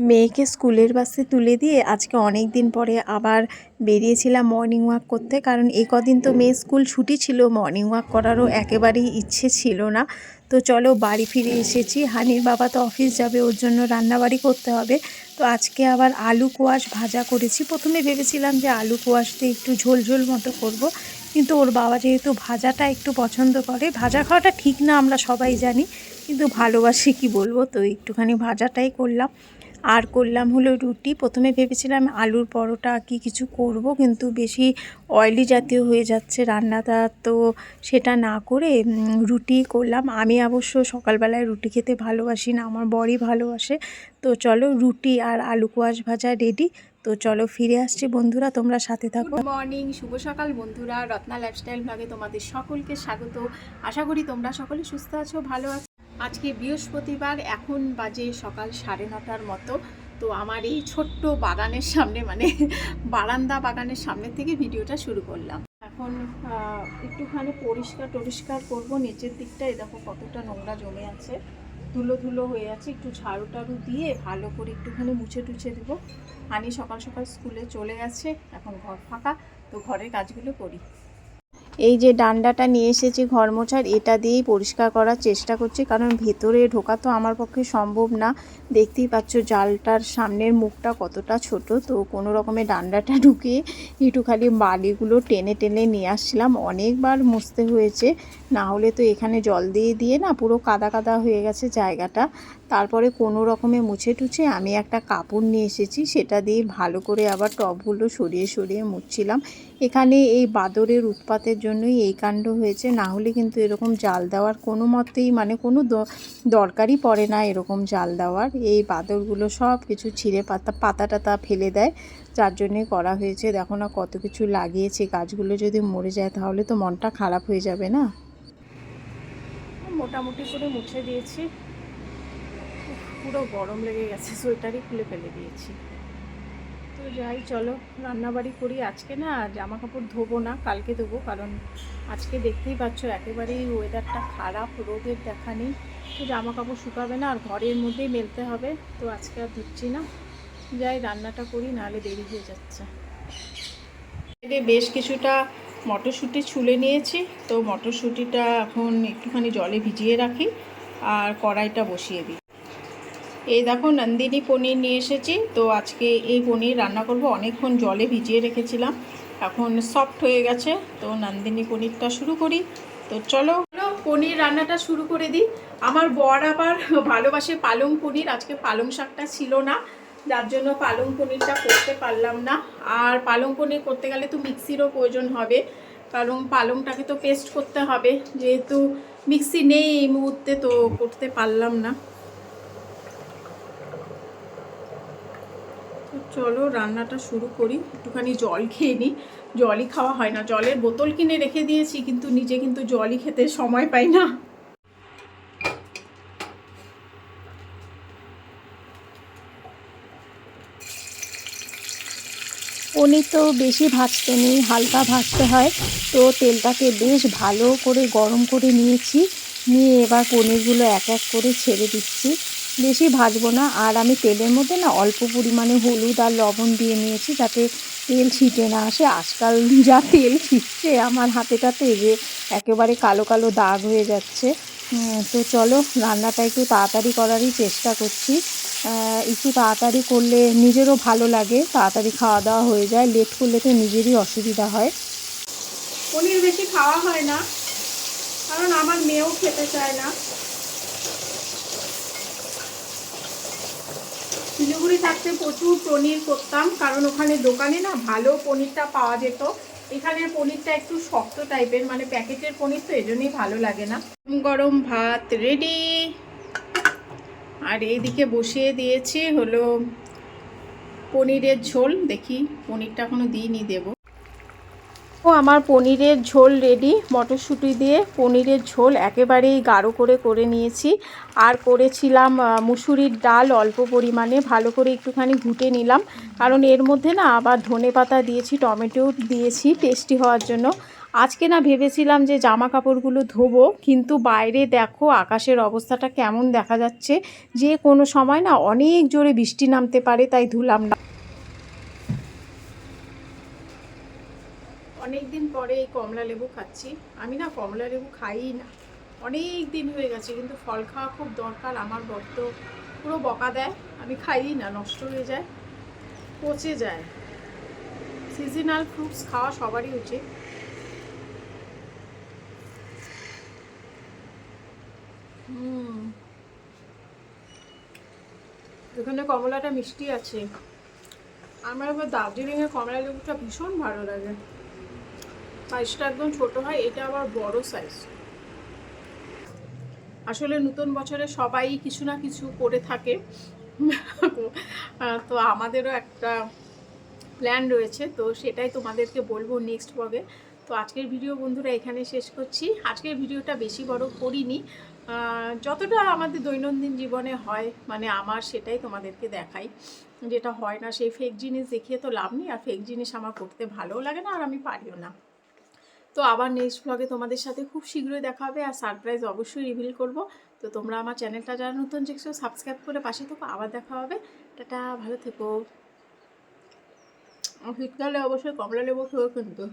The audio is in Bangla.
মেয়েকে স্কুলের বাসে তুলে দিয়ে আজকে অনেক দিন পরে আবার বেরিয়েছিলাম মর্নিং ওয়াক করতে। কারণ এই কদিন তো মেয়ে স্কুল ছুটি ছিল, মর্নিং ওয়াক করারও একেবারেই ইচ্ছে ছিল না। তো চলো বাড়ি ফিরে এসেছি। হানির বাবা তো অফিস যাবে, ওর জন্য রান্নাবাড়ি করতে হবে। তো আজকে আবার আলু কোয়াশ ভাজা করেছি। প্রথমে ভেবেছিলাম যে আলু কোয়াশ দিয়ে একটু ঝোল ঝোল মতো করব, কিন্তু ওর বাবা যেহেতু ভাজাটা একটু পছন্দ করে, ভাজা খাওয়াটা ঠিক না আমরা সবাই জানি, কিন্তু ভালোবাসি কি বলবো, তো একটুখানি ভাজাটাই করলাম। আর করলাম হলো রুটি। প্রথমে ভেবেছিলাম আলুর পরোটা কি কিছু করব, কিন্তু বেশি অয়েলি জাতীয় হয়ে যাচ্ছে রান্নাটা, তো সেটা না করে রুটি করলাম। আমি অবশ্য সকালবেলায় রুটি খেতে ভালোবাসি না, আমার বরই ভালোবাসে। তো চলো রুটি আর আলু কোয়াশ ভাজা রেডি। তো চলো ফিরে আসছি বন্ধুরা, তোমরা সাথে থাকো। গুড মর্নিং, শুভ সকাল বন্ধুরা। রত্না লাইফস্টাইল ব্লগে তোমাদের সকলকে স্বাগত। আশা করি তোমরা সকলে সুস্থ আছো, ভালো আছো। আজকে বৃহস্পতিবার, এখন বাজে সকাল 9:30 মতো। তো আমার এই ছোট্ট বাগানের সামনে, মানে বারান্দা বাগানের সামনে থেকে ভিডিওটা শুরু করলাম। এখন একটুখানি পরিষ্কার করবো নিচের দিকটা। এই দেখো কতটা নোংরা জমে আছে, ধুলো ধুলো হয়ে আছে। একটু ঝাড়ু টাড়ু দিয়ে ভালো করে একটুখানি মুছে টুছে দেবো। হানি সকাল সকাল স্কুলে চলে গেছে, এখন ঘর ফাঁকা, তো ঘরের কাজগুলো করি। এই যে ডান্ডাটা নিয়ে এসেছি ঘর মোছার, এটা দিয়েই পরিষ্কার করার চেষ্টা করছি, কারণ ভেতরে ঢোকা তো আমার পক্ষে সম্ভব না। দেখতেই পাচ্ছ জালটার সামনের মুখটা কতটা ছোট, তো কোনো রকমে ডান্ডাটা ঢুকিয়ে একটু খালি বালিগুলো টেনে টেনে নিয়ে আসছিলাম। অনেকবার মুছতে হয়েছে, না হলে তো এখানে জল দিয়ে দিয়ে না পুরো কাদা কাদা হয়ে গেছে জায়গাটা। তারপরে কোনো রকমে মুছে টুছে আমি একটা কাপড় নিয়ে এসেছি, সেটা দিয়ে ভালো করে আবার টবগুলো সরিয়ে সরিয়ে মুছছিলাম। এখানে এই বাদরের উৎপাতের জন্যই এই কাণ্ড হয়েছে, না হলে কিন্তু এরকম জাল দেওয়ার কোনো মতেই, মানে কোনো দরকারই পড়ে না এরকম জাল দেওয়ার। এই বাদরগুলো সব কিছু ছিঁড়ে পাতা টাতা ফেলে দেয়, যার জন্যে করা হয়েছে। দেখো না কত কিছু লাগিয়েছে, গাছগুলো যদি মরে যায় তাহলে তো মনটা খারাপ হয়ে যাবে না। মোটামুটি করে মুছে দিয়েছি, পুরো গরম লেগে গেছে, সোয়েটারই খুলে ফেলে দিয়েছি। তো যাই, চলো রান্নাবাড়ি করি। আজকে না জামা কাপড় ধোবো না, কালকে ধোবো, কারণ আজকে দেখতেই পাচ্ছ একেবারেই ওয়েদারটা খারাপ, রোদের দেখা নেই, তো জামা কাপড় শুকাবে না, আর ঘরের মধ্যেই মেলতে হবে। তো আজকে আর ধুচ্ছি না, যাই রান্নাটা করি, নাহলে দেরি হয়ে যাচ্ছে। বেশ কিছুটা মটরশুঁটি ছুলে নিয়েছি, তো মটরশুঁটিটা এখন একটুখানি জলে ভিজিয়ে রাখি আর কড়াইটা বসিয়ে দিই। এই দেখো নন্দিনী পনির নিয়ে এসেছি, তো আজকে এই পনির রান্না করব। অনেকক্ষণ জলে ভিজিয়ে রেখেছিলাম, এখন সফট হয়ে গেছে। তো নন্দিনী পনিরটা শুরু করি। তো চলো পনির রান্নাটা শুরু করে দিই। আমার বর আবার ভালোবাসে পালং পনির। আজকে পালং শাকটা ছিল না, যার জন্য পালং পনিরটা করতে পারলাম না। আর পালং পনির করতে গেলে তো মিক্সিরও প্রয়োজন হবে, কারণ পালংটাকে তো পেস্ট করতে হবে, যেহেতু মিক্সি নেই এই মুহূর্তে, তো করতে পারলাম না। চলো রান্নাটা শুরু করি। একটুখানি জল খেয়ে নিই, জলই খাওয়া হয় না। জলের বোতল কিনে রেখে দিয়েছি, কিন্তু নিজে কিন্তু জলই খেতে সময় পাই না। পনির তো বেশি ভাজতে নেই, হালকা ভাজতে হয়। তো তেলটাকে বেশ ভালো করে গরম করে নিয়েছি, নিয়ে এবার পনিরগুলো এক এক করে ছেড়ে দিচ্ছি। বেশি ভাজবো না। আর আমি তেলের মধ্যে না অল্প পরিমাণে হলুদ আর লবণ দিয়ে নিয়েছি, যাতে তেল ছিটে না আসে। আজকাল যা তেল ছিটছে আমার হাতেটাতে, যে একেবারে কালো কালো দাগ হয়ে যাচ্ছে। তো চলো রান্নাটা একটু তাড়াতাড়ি করারই চেষ্টা করছি। একটু তাড়াতাড়ি করলে নিজেরও ভালো লাগে, তাড়াতাড়ি খাওয়া দাওয়া হয়ে যায়। লেট করলে তো নিজেরই অসুবিধা হয়। পনির বেশি খাওয়া হয় না, কারণ আমার মেয়েও খেতে চায় না। শিলিগুড়ি থাকতে প্রচুর পনির করতাম, কারণ ওখানে দোকানে না ভালো পনিরটা পাওয়া যেত। এখানের পনিরটা একটু শক্ত টাইপের, মানে প্যাকেটের পনির, তো এজন্যই ভালো লাগে না। গরম ভাত রেডি, আর এইদিকে বসিয়ে দিয়েছি হলো পনিরের ঝোল। দেখি পনিরটা এখনো দিইনি, দেবো। ও আমার পনিরের ঝোল রেডি। মটরশুঁটি দিয়ে পনিরের ঝোল একেবারেই গাঢ় করে করে নিয়েছি। আর করেছিলাম মুসুরির ডাল অল্প পরিমাণে, ভালো করে একটুখানি ঘুটে নিলাম, কারণ এর মধ্যে না আবার ধনেপাতা দিয়েছি, টমেটো দিয়েছি টেস্টি হওয়ার জন্য। আজকে না ভেবেছিলাম যে জামা কাপড়গুলো ধোবো, কিন্তু বাইরে দেখো আকাশের অবস্থাটা কেমন দেখা যাচ্ছে, যে কোনো সময় না অনেক জোরে বৃষ্টি নামতে পারে, তাই ধুলাম না। অনেক দিন পরে এই কমলা লেবু খাচ্ছি। আমি না কমলা লেবু খাইই না, অনেক দিন হয়ে গেছে, কিন্তু ফল খাওয়া খুব দরকার। আমার বর তো পুরো বকা দেয়, আমি খাইই না, নষ্ট হয়ে যায়, পচে যায়। সিজনাল ফ্রুটস খাওয়া সবারই উচিত। এখানে কমলাটা মিষ্টি আছে। আমার আবার দার্জিলিংয়ের কমলা লেবুটা ভীষণ ভালো লাগে। সাইজটা একদম ছোট হয়, এটা আবার বড় সাইজ। আসলে নতুন বছরে সবাই কিছু না কিছু করে থাকে, তো আমাদেরও একটা প্ল্যান রয়েছে, তো সেটাই তোমাদেরকে বলবো নেক্সট ব্লগে। তো আজকের ভিডিও বন্ধুরা এখানে শেষ করছি। আজকের ভিডিওটা বেশি বড় করিনি, যতটা আমাদের দৈনন্দিন জীবনে হয় মানে আমার সেটাই তোমাদেরকে দেখাই। যেটা হয় না সেই ফেক জিনিস দেখিয়ে তো লাভ নেই, আর ফেক জিনিস আমার করতে ভালোও লাগে না, আর আমি পারিও না। তো আবার নেক্সট ব্লগে তোমাদের সাথে খুব শীঘ্রই দেখা হবে, আর সারপ্রাইজ অবশ্যই রিভিল করব। তো তোমরা আমার চ্যানেলটা যারা নতুন দেখছো সাবস্ক্রাইব করে পাশে থেকো। আবার দেখা হবে, টাটা, ভালো থেকো। শীতকালে অবশ্যই কমলা লেবু খেয়েও কিন্তু